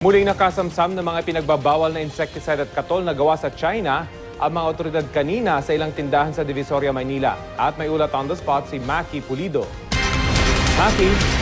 Muling nakasamsam ng mga pinagbabawal na insecticide at katol na gawa sa China ang mga otoridad kanina sa ilang tindahan sa Divisoria, Maynila. At may ulat on the spot si Maki Pulido. Maki?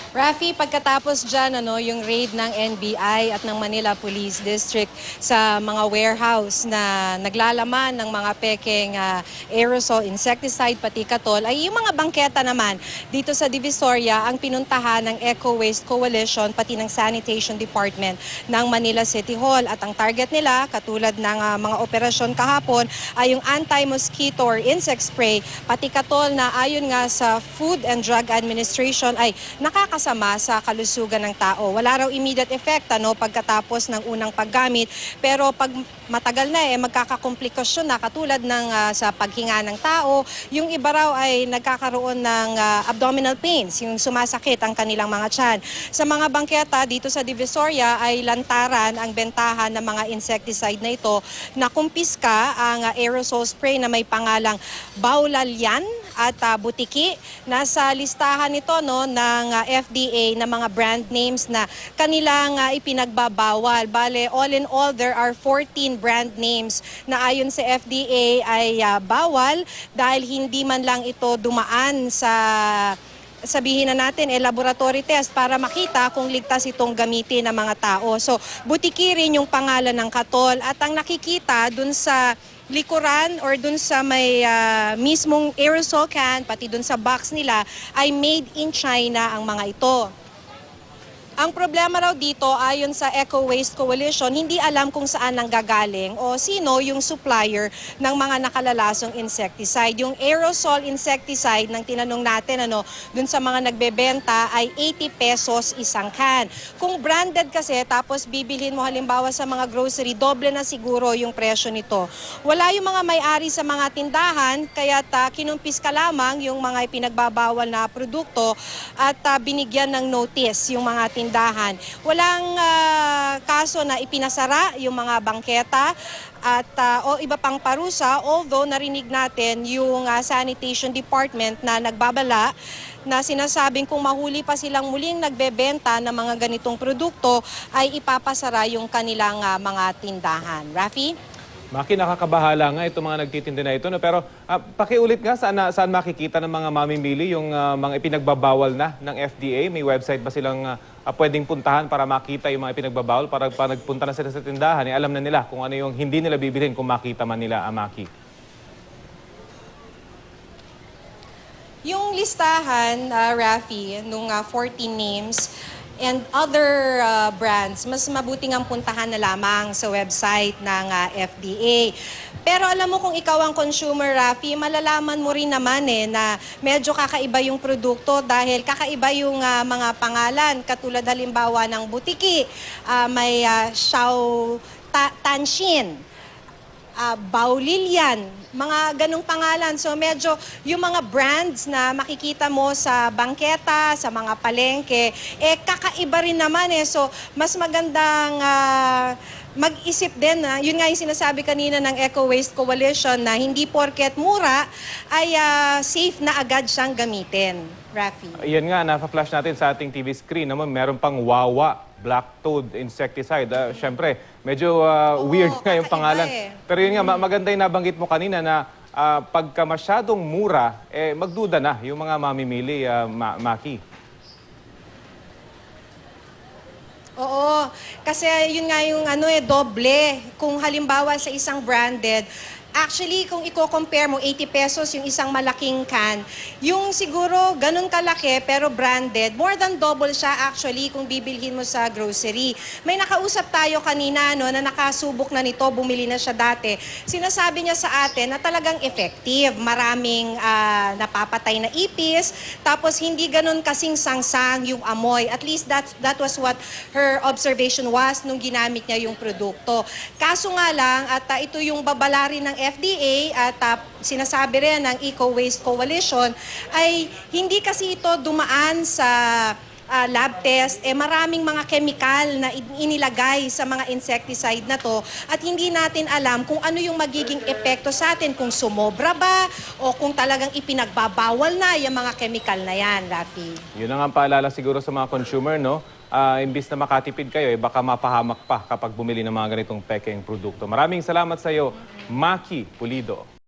Rafi, pagkatapos dyan, yung raid ng NBI at ng Manila Police District sa mga warehouse na naglalaman ng mga pekeng aerosol, insecticide, pati katol, ay yung mga bangketa naman dito sa Divisoria ang pinuntahan ng Eco Waste Coalition pati ng Sanitation Department ng Manila City Hall. At ang target nila, katulad ng mga operasyon kahapon, ay yung anti-mosquito or insect spray, pati katol na ayon nga sa Food and Drug Administration ay nakakasama sa kalusugan ng tao. Wala raw immediate effect pagkatapos ng unang paggamit, pero pag matagal na magkakakomplikasyon na katulad ng sa paghinga ng tao. Yung iba raw ay nagkakaroon ng abdominal pains, yung sumasakit ang kanilang mga tiyan. Sa mga bangketa dito sa Divisoria ay lantaran ang bentahan ng mga insecticide na ito na kumpiska ang aerosol spray na may pangalang Baulalyan at Butiki. Nasa listahan ito ng FDA na mga brand names na kanilang ipinagbabawal. Bale, all in all, there are 14 brand names na ayon sa FDA ay bawal dahil hindi man lang ito dumaan sa sabihin na natin laboratory test para makita kung ligtas itong gamitin ng mga tao. So, Butiki rin yung pangalan ng katol at ang nakikita dun sa likuran or dun sa may mismong aerosol can, pati dun sa box nila, ay made in China ang mga ito. Ang problema raw dito, ayon sa Eco Waste Coalition, hindi alam kung saan nanggagaling o sino yung supplier ng mga nakalalasong insecticide. Yung aerosol insecticide ng tinanong natin dun sa mga nagbebenta ay 80 pesos isang can. Kung branded kasi tapos bibilhin mo halimbawa sa mga grocery, doble na siguro yung presyo nito. Wala yung mga may-ari sa mga tindahan, kaya kinumpis ka lamang yung mga ipinagbabawal na produkto at binigyan ng notice yung mga tindahan. Walang kaso na ipinasara yung mga bangketa at o iba pang parusa, although narinig natin yung Sanitation Department na nagbabala na sinasabing kung mahuli pa silang muling nagbebenta ng mga ganitong produkto ay ipapasara yung kanilang mga tindahan. Rafi? Maki, nakakabahala nga itong mga nagtitinda na ito. Pero pakiulit nga, saan makikita ng mga mamimili yung mga ipinagbabawal na ng FDA? May website ba silang pwedeng puntahan para makita yung mga ipinagbabawal? Para pag nagpunta na sila sa tindahan, alam na nila kung ano yung hindi nila bibilhin kung makita man nila, Maki. Yung listahan, Rafi, nung 14 names, and other brands, mas mabuting ang puntahan na lamang sa website ng FDA. Pero alam mo kung ikaw ang consumer, Rafi, malalaman mo rin naman na medyo kakaiba yung produkto dahil kakaiba yung mga pangalan. Katulad halimbawa ng Butiki, may Xiao Tanshin, Baulilian, mga ganong pangalan. So medyo yung mga brands na makikita mo sa bangketa, sa mga palengke, kakaiba rin naman So mas magandang mag-isip din yun nga yung sinasabi kanina ng Eco Waste Coalition na hindi porket mura ay safe na agad siyang gamitin. Rafi. Yan nga, napa-flash natin sa ating TV screen. Meron pang Wawa Black Toad Insecticide. Siyempre, medyo weird nga yung pangalan. Pero yun nga, maganda yung nabanggit mo kanina na pagka masyadong mura, magduda na yung mga mamimili, Maki. Oo, kasi yun nga yung doble. Kung halimbawa sa isang branded, actually, kung i-compare mo, 80 pesos yung isang malaking can, yung siguro ganun kalaki pero branded, more than double siya actually kung bibilhin mo sa grocery. May nakausap tayo kanina na nakasubok na nito, bumili na siya dati. Sinasabi niya sa atin na talagang effective. Maraming napapatay na ipis, tapos hindi ganun kasing sangsang yung amoy. At least that was what her observation was nung ginamit niya yung produkto. Kaso nga lang, at ito yung babala rin ng FDA at sinasabi rin ng Eco Waste Coalition ay hindi kasi ito dumaan sa lab test, maraming mga chemical na inilagay sa mga insecticide na to at hindi natin alam kung ano yung magiging epekto sa atin, kung sumobra ba o kung talagang ipinagbabawal na yung mga chemical na yan, Rafi. Yun ang paalala siguro sa mga consumer, no? imbis na makatipid kayo, baka mapahamak pa kapag bumili ng mga ganitong pekeng produkto. Maraming salamat sa iyo, Maki Pulido.